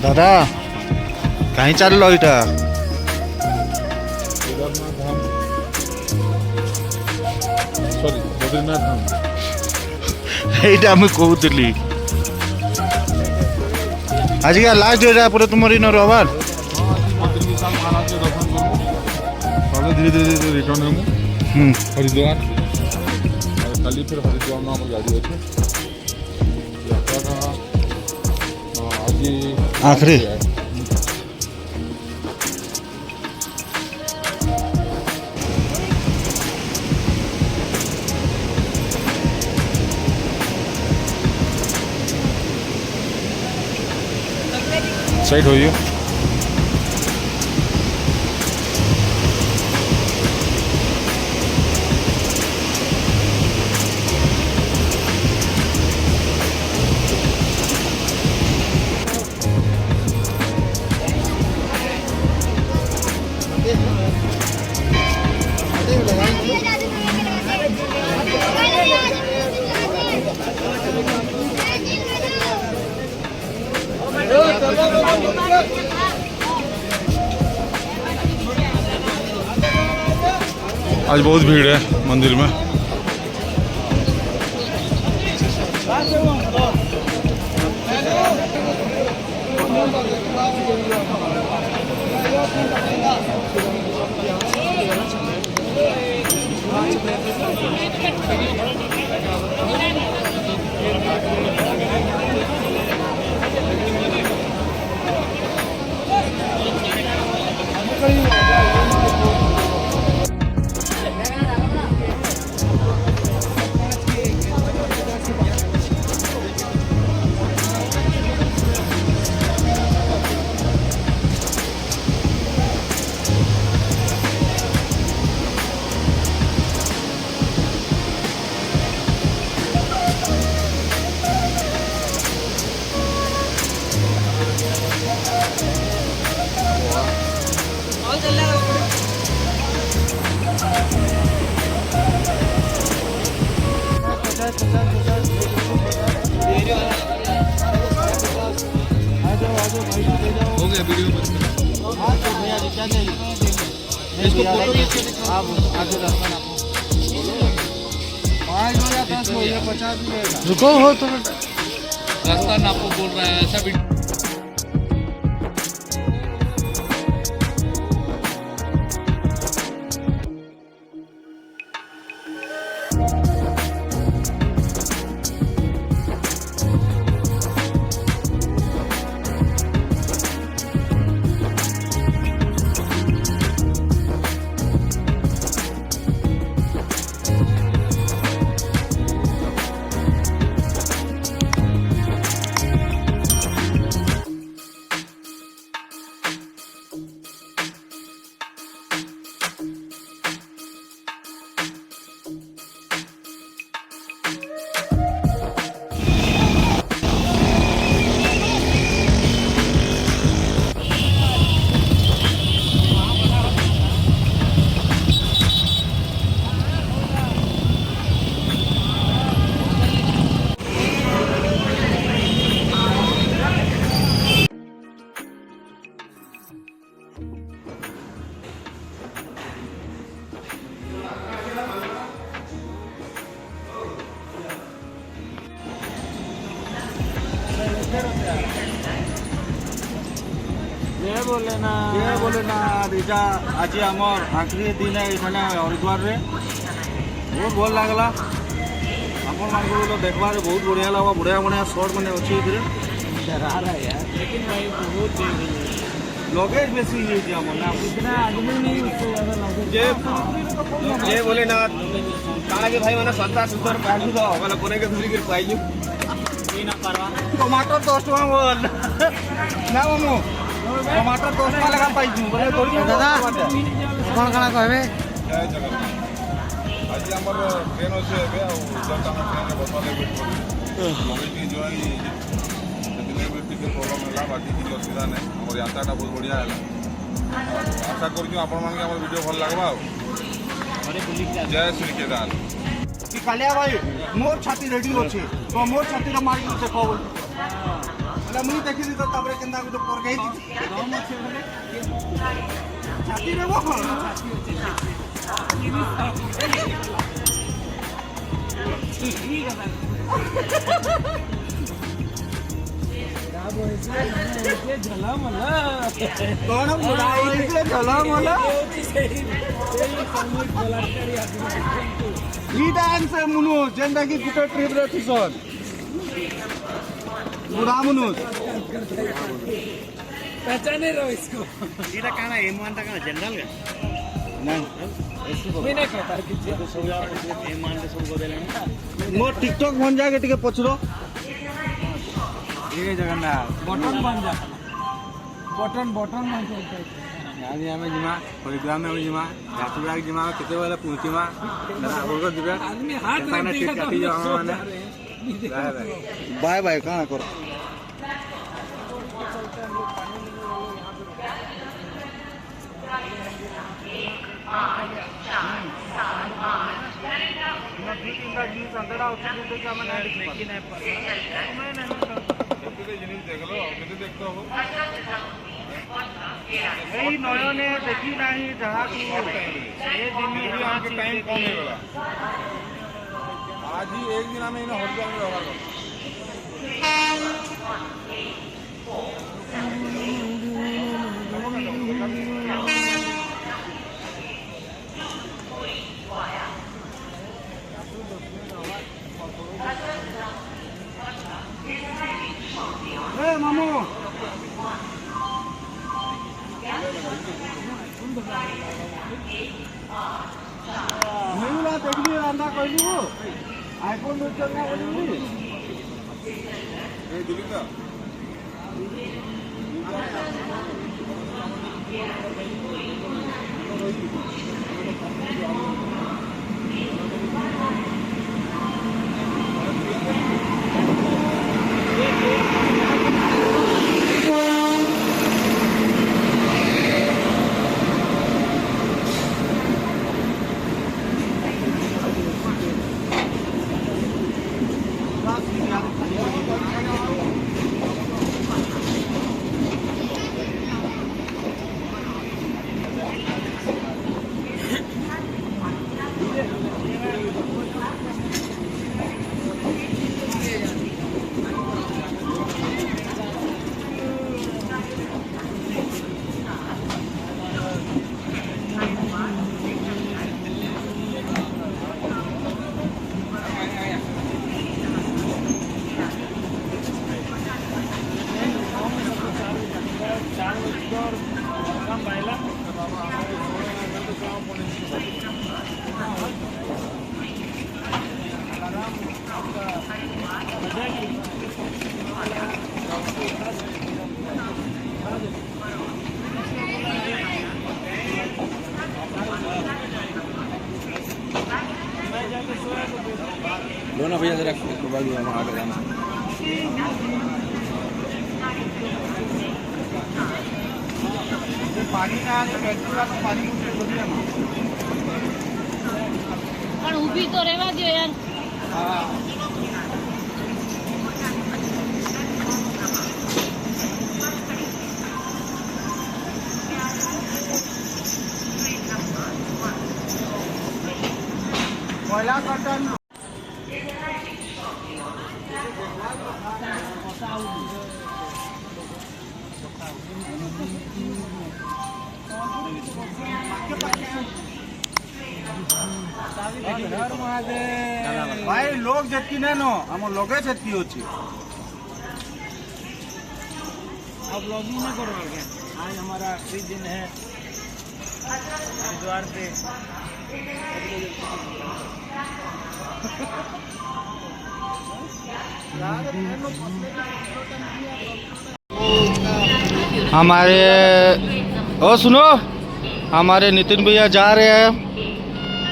दादा कहीं चल लो इटा सॉरी बद्रीनाथ धाम এইটা আমি কହୁଥିଲି আজকে লাস্ট ডেটা পরে তোমার ইনর আবার मंदिर के साथ महाराज के दर्शन करूँ ताकि धीरे धीरे धीरे रिटर्न हूँ हरिद्वार और कल फिर हरिद्वार में हमारी गाड़ी अच्छे यात्रा का आज ये आखिरी साइड होइए आज बहुत भीड़ है मंदिर में हो गया वीडियो इसको फोटो आप आगे रुको हो तो रास्ता नापो बोल रहा है ऐसा वीडियो बोले ना इटा आज आमर आखिरी दिन है इठाने हरिद्वार रे बहुत भल लगला अपन मान को देखबार बहुत बढ़िया लगा बढ़िया बढ़िया शॉट मैंने अच्छी इधर लेकिन भाई बहुत लगेज बेसी है हमर ना इतना आदमी नहीं जे बोले ना काना के भाई माने सस्ता सुंदर पाइलु तो वाला कोने के धरी के पाइलु ई ना परवा टमाटर 10 टका बोल ना मामू टमाटर 10 टका लगा पाइलु बोले थोड़ी दादा कोन काना कहबे जय जगन्नाथ आज हमर ट्रेन होचे बे आ जनता में ट्रेन में बसले वेट करी कि जो है जितने भी टिकट प्रॉब्लम होला बाकी की असुविधा नहीं हमर यात्राटा बहुत बढ़िया है आशा करू आपण मान के हमर वीडियो भल लागबा जय श्री केदार कि कालिया भाई मोर छाती रेडी होचे तो मोर छाती रा मार के देखो बोल ଏଟା ମୁଇଁ ଦେଖିଲି ତ ତାପରେ କେନ୍ତା ଗୋଟେ ପରଗେଇ ଦମ ଅଛି ବୋଲେ ଛାତି ରେ ବୋ ଛାତି ଅଛି ଠିକ ଅଛି କଣ ବୁଢାଇଲେ ଝଲମଲ ଇଟା ଆନ୍ସେ ମୁନୁ ଯେନ୍ତା କି ଗୁଟେ ଟ୍ରିପ ରେ ଥିସନ୍ बुढ़ा मनुष पहचाने रहो इसको इटा काना एमान ता काना जनरल का नहीं मैं नहीं कहता कि तो सब एमान के सब को देले मो टिकटॉक बन जाके टिके पछरो ये जगन्नाथ बटन बन जा बटन बन जाए आदि हमें जिमा परिग्राम में जिमा यात्रा जिमा केते वाला पूछिमा ना बोलको दिबे आदमी हाथ काना टिक काटी जा माने बाय बाय कहां करो नयने देखी नहीं जहाँ टाइम कम हो गला आज ही एक दिन आमे इन हॉस्पिटल में रहला ए मामू नहीं ना देखली रांदा कहली वो आईफोन यूज करना बोली ए दिल्ली का दोनों भैया जरा मोबाइल में आगे जाना पानी ना आने बैटरी वाला पानी પણ ઊભી તો રહેવા દો યાર हाँ कोयला कटन भाई लोग जतकी नहीं नो हम लोगे जतकी होची अब ब्लॉगिंग नहीं करो क्या आज हमारा आखिरी दिन है हरिद्वार पे हमारे ओ सुनो हमारे नितिन भैया जा रहे हैं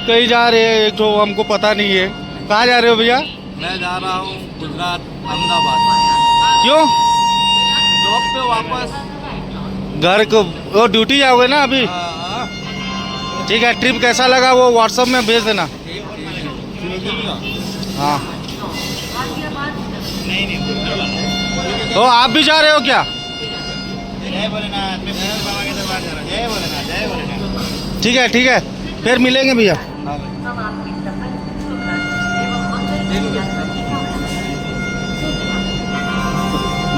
कहीं जा रहे हैं एक तो हमको पता नहीं है कहाँ जा रहे हो भैया मैं जा रहा हूँ गुजरात अहमदाबाद क्यों जॉब पे वापस घर को वो ड्यूटी जाओगे ना अभी ठीक है ट्रिप कैसा लगा वो व्हाट्सएप में भेज देना हाँ तो आप भी जा रहे हो क्या? जय भोलेनाथ, मैं भैरव बाबा के दरबार जा रहा हूँ। जय भोलेनाथ, जय भोलेनाथ। ठीक है ठीक है, फिर मिलेंगे भैया।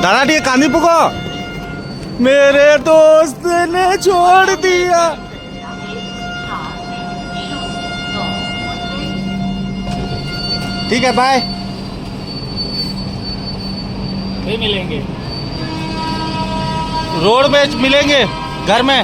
दादा टी कांदी पुको, मेरे दोस्त ने छोड़ दिया। ठीक है, बाय। फिर मिलेंगे। रोड में मिलेंगे, घर में।